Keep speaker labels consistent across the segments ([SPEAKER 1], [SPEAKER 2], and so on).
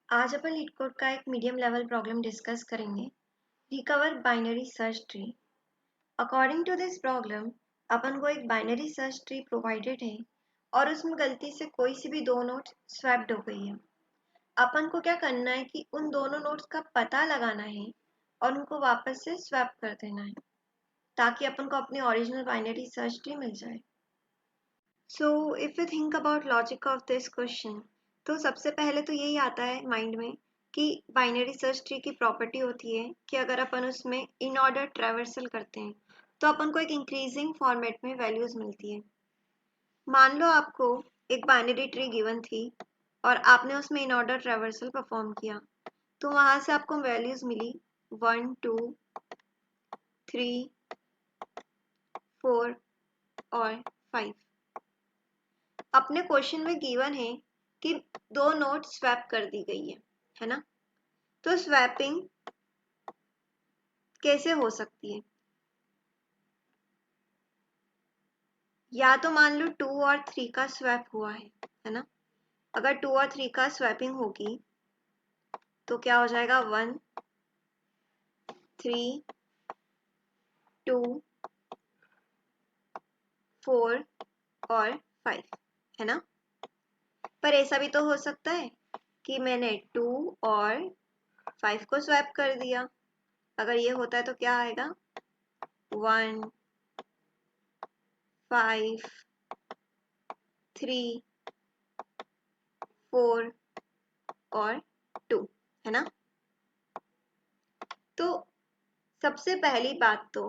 [SPEAKER 1] आज अपन leet code का एक मीडियम लेवल प्रॉब्लम डिस्कस करेंगे। Recover binary search tree. According to this problem अपन को एक बाइनरी सर्च ट्री प्रोवाइडेड है और उसमें गलती से कोई सी भी दो नोट्स स्वैप्ड हो गई है। अपन को क्या करना है कि उन दोनों नोट्स का पता लगाना है और उनको वापस से स्वैप कर देना है ताकि अपन को अपनी ओरिजिनल बाइनरी सर्च ट्री मिल जाए। So if you think about logic of this question, तो सबसे पहले तो यही आता है माइंड में कि बाइनरी सर्च ट्री की प्रॉपर्टी होती है कि अगर अपन उसमें इन ऑर्डर ट्रैवर्सल करते हैं तो अपन को एक इंक्रीजिंग फॉर्मेट में वैल्यूज मिलती है। मान लो आपको एक बाइनरी ट्री गिवन थी और आपने उसमें इन ऑर्डर ट्रैवर्सल परफॉर्म किया, तो वहां से आपको वैल्यूज मिली 1 2 3 4 और 5। अपने क्वेश्चन में गिवन है कि दो नोट स्वैप कर दी गई है ना। तो स्वैपिंग कैसे हो सकती है? या तो मान लो 2 और 3 का स्वैप हुआ है ना। अगर 2 और 3 का स्वैपिंग होगी तो क्या हो जाएगा? 1 3 2 4 और 5, है ना। पर ऐसा भी तो हो सकता है कि मैंने 2 और 5 को स्वैप कर दिया। अगर ये होता है तो क्या आएगा? 1 5 3 4 और 2, है ना। तो सबसे पहली बात तो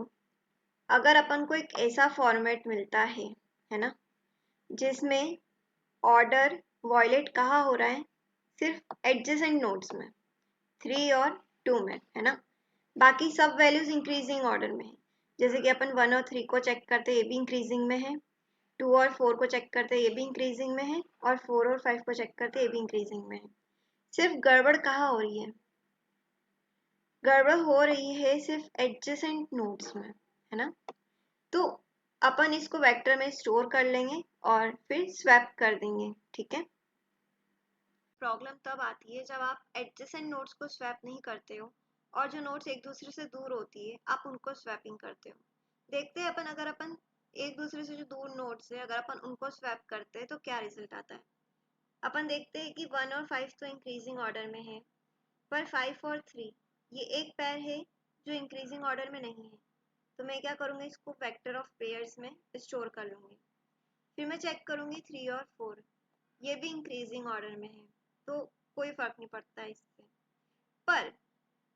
[SPEAKER 1] अगर अपन को एक ऐसा फॉर्मेट मिलता है ना, जिसमें ऑर्डर वॉयलेट कहाँ हो रहा है? सिर्फ एडजेसेंट नोड्स में, 3 और 2 में, है ना। बाकी सब वैल्यूज इंक्रीजिंग ऑर्डर में है। जैसे कि अपन 1 और 3 को चेक करते ये भी इंक्रीजिंग में है, 2 और 4 को चेक करते ये भी इंक्रीजिंग में है, और 4 और 5 को चेक करते ये भी इंक्रीजिंग में है। सिर्फ गड़बड़ कहाँ हो रही है? गड़बड़ हो रही है सिर्फ एडजेसेंट नोड्स में, है ना। तो अपन इसको वेक्टर में स्टोर कर लेंगे और फिर स्वैप कर देंगे, ठीक है। प्रॉब्लम तब आती है जब आप एडजेसेंट नोड्स को स्वैप नहीं करते हो और जो नोड्स एक दूसरे से दूर होती है आप उनको स्वैपिंग करते हो। देखते हैं अपन, अगर अपन एक दूसरे से जो दूर नोड्स है अगर अपन उनको स्वैप करते हैं तो क्या रिजल्ट आता है। अपन देखते हैं कि 1 और 5 तो इंक्रीजिंग ऑर्डर में है, पर 5 और 3 ये एक पेयर है जो इंक्रीजिंग ऑर्डर में नहीं है। तो मैं क्या करूँगी, इसको वेक्टर ऑफ पेयर्स में स्टोर कर लूँगी। फिर मैं चेक करूँगी 3 और 4, ये भी इंक्रीजिंग ऑर्डर में है, तो कोई फर्क नहीं पड़ता है इससे। पर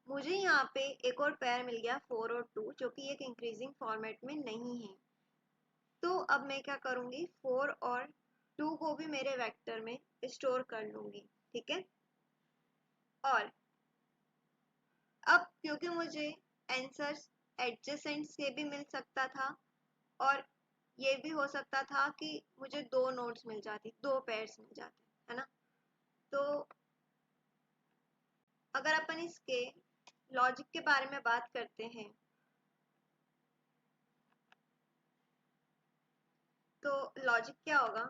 [SPEAKER 1] मुझे यहाँ पे एक और पेयर मिल गया 4 और 2 जो कि एक इंक्रीजिंग फॉर्मेट में नहीं है। तो अब मैं क्या करूँगी, 4 और 2 को भी मेरे वेक्टर में स्टोर कर लूँगी, ठीक है। और अब क्योंकि मुझे आंसर एडजेसेंट से भी मिल सकता था और ये भी हो सकता था कि मुझे दो नोट्स मिल जाती, दो पेयर्स मिल जाते, है ना। तो अगर अपन इसके लॉजिक के बारे में बात करते हैं तो लॉजिक क्या होगा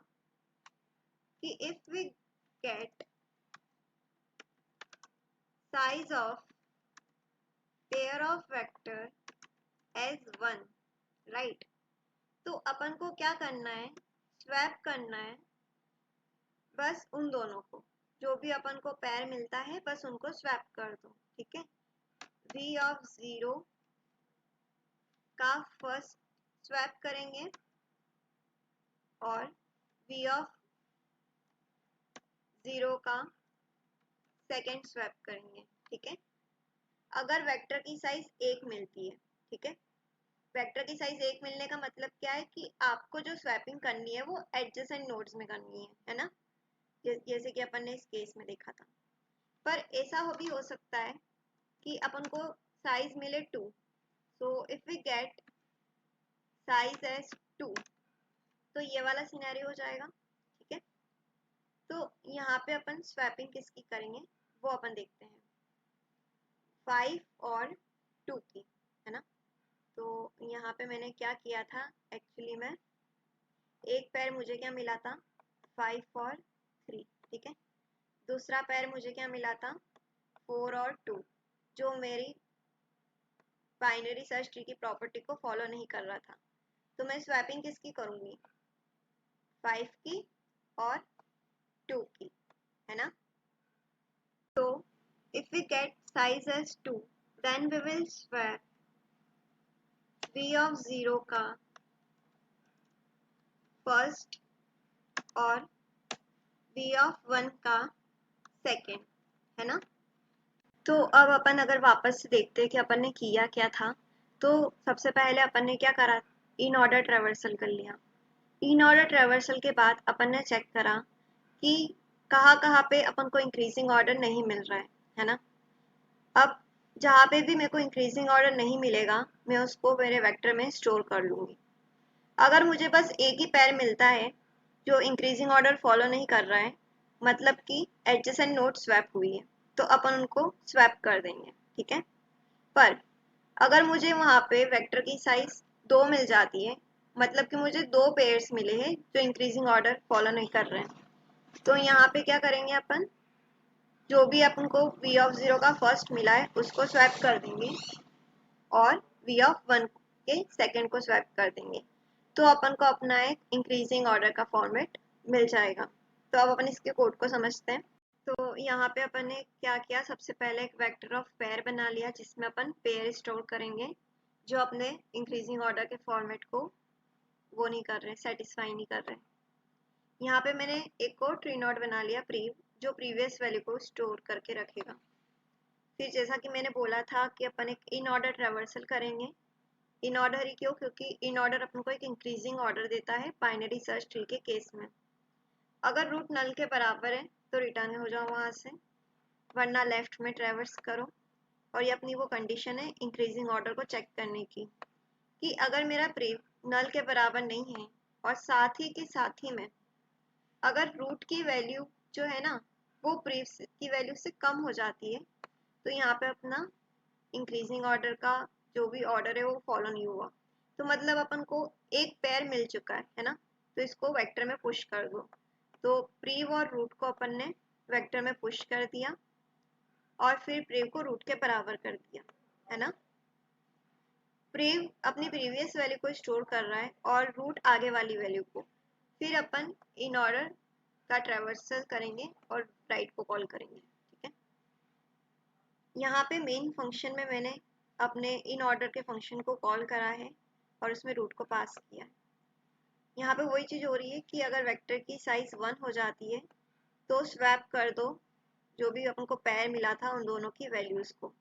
[SPEAKER 1] कि if we get size of pair of vector as 1, right. तो अपन को क्या करना है, स्वैप करना है बस उन दोनों को, जो भी अपन को पेयर मिलता है बस उनको स्वैप कर दो, ठीक है। v ऑफ 0 का फर्स्ट स्वैप करेंगे और v ऑफ 0 का सेकेंड स्वैप करेंगे, ठीक है। अगर वेक्टर की साइज 1 मिलती है, ठीक है। वेक्टर की साइज 1 मिलने का मतलब क्या है कि आपको जो स्वैपिंग करनी है वो एडजेसेंट नोड्स में करनी है ना। जैसे कि अपन ने इस केस में देखा था। पर ऐसा हो भी हो सकता है कि अपन को साइज मिले 2, so if we get size as 2, तो ये वाला सिनेरियो हो जाएगा, ठीक है। तो यहाँ पे अपन स्वैपिंग किसकी करेंगे वो अपन देखते हैं, 5 और 2 की, है ना। तो यहाँ पे मैंने क्या किया था, एक्चुअली में एक पेयर मुझे क्या मिला था, 5 और 3, ठीक है। दूसरा पैर मुझे क्या मिला था, 4 और 2, जो मेरी बाइनरी सर्च ट्री की प्रॉपर्टी को फॉलो नहीं कर रहा था। तो मैं स्वैपिंग किसकी करूंगी, 5 की और 2 की, है ना। तो if we get size as 2, then we will swap v of 0 का फर्स्ट और v of 1 का सेकेंड, है ना। तो अब अपन अगर वापस से देखते हैं कि अपन ने किया क्या था, तो सबसे पहले अपन ने क्या करा, इन ऑर्डर ट्रेवर्सल कर लिया। इन ऑर्डर ट्रेवर्सल के बाद अपन ने चेक करा कि कहाँ कहाँ पे अपन को इंक्रीजिंग ऑर्डर नहीं मिल रहा है ना। अब जहाँ पे भी मेरे को इंक्रीजिंग ऑर्डर नहीं मिलेगा, मैं उसको मेरे वेक्टर में स्टोर कर लूंगी। अगर मुझे बस एक ही पैर मिलता है जो इंक्रीजिंग ऑर्डर फॉलो नहीं कर रहा है, मतलब कि एडजेसेंट नोड स्वैप हुई है, तो अपन उनको स्वैप कर देंगे, ठीक है। पर अगर मुझे वहाँ पे वेक्टर की साइज 2 मिल जाती है, मतलब कि मुझे 2 पेयर्स मिले हैं जो इंक्रीजिंग ऑर्डर फॉलो नहीं कर रहे हैं, तो यहाँ पे क्या करेंगे, अपन जो भी अपन को v ऑफ 0 का फर्स्ट मिला है उसको स्वैप कर देंगे और v ऑफ 1 के सेकेंड को स्वैप कर देंगे, तो अपन को अपना एक इंक्रीजिंग ऑर्डर का फॉर्मेट मिल जाएगा। तो अब अपन इसके कोड को समझते हैं। तो यहाँ पे अपन ने क्या किया, सबसे पहले एक वेक्टर ऑफ पेयर बना लिया जिसमें अपन पेयर स्टोर करेंगे जो अपने इंक्रीजिंग ऑर्डर के फॉर्मेट को वो नहीं कर रहे, सेटिस्फाई नहीं कर रहे। यहाँ पे मैंने एक और ट्री नोड बना लिया प्रीव, जो प्रीवियस वैल्यू को स्टोर करके रखेगा। फिर जैसा कि मैंने बोला था कि अपन एक इन ऑर्डर ट्रेवर्सल करेंगे। इन ऑर्डर ही क्यों, क्योंकि इन ऑर्डर अपन को एक इंक्रीजिंग ऑर्डर देता है बाइनरी सर्च ट्री के केस में। अगर रूट नल के बराबर है तो रिटर्न हो जाओ वहां से, वरना लेफ्ट में ट्रेवर्स करो। और ये अपनी वो कंडीशन है इंक्रीजिंग ऑर्डर को चेक करने की, कि अगर मेरा प्रीव नल के बराबर नहीं है और साथ ही में अगर रूट की वैल्यू जो है ना वो प्रीव की वैल्यू से कम हो जाती है, तो यहाँ पे अपना इंक्रीजिंग ऑर्डर का जो भी ऑर्डर है वो फॉलो नहीं हुआ। तो मतलब अपन को एक पेयर मिल चुका है ना, तो इसको वेक्टर में पुश कर दो। तो प्रीव और रूट को अपन ने वेक्टर में पुश कर दिया और फिर प्रीव को रूट के बराबर कर दिया, है ना। प्रीव अपनी प्रीवियस वैल्यू को स्टोर कर रहा है और रूट आगे वाली वैल्यू को। फिर अपन इन ऑर्डर का ट्रेवर्सल करेंगे और राइट को कॉल करेंगे, ठीक है। यहाँ पे मेन फंक्शन में मैंने अपने इन ऑर्डर के फंक्शन को कॉल करा है और उसमें रूट को पास किया है। यहाँ पे वही चीज़ हो रही है कि अगर वेक्टर की साइज 1 हो जाती है तो स्वैप कर दो जो भी अपन को पैर मिला था उन दोनों की वैल्यूज को।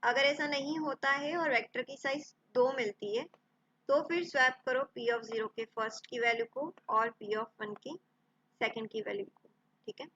[SPEAKER 1] अगर ऐसा नहीं होता है और वेक्टर की साइज 2 मिलती है तो फिर स्वैप करो p ऑफ 0 के फर्स्ट की वैल्यू को और p ऑफ 1 की सेकंड की वैल्यू को, ठीक है।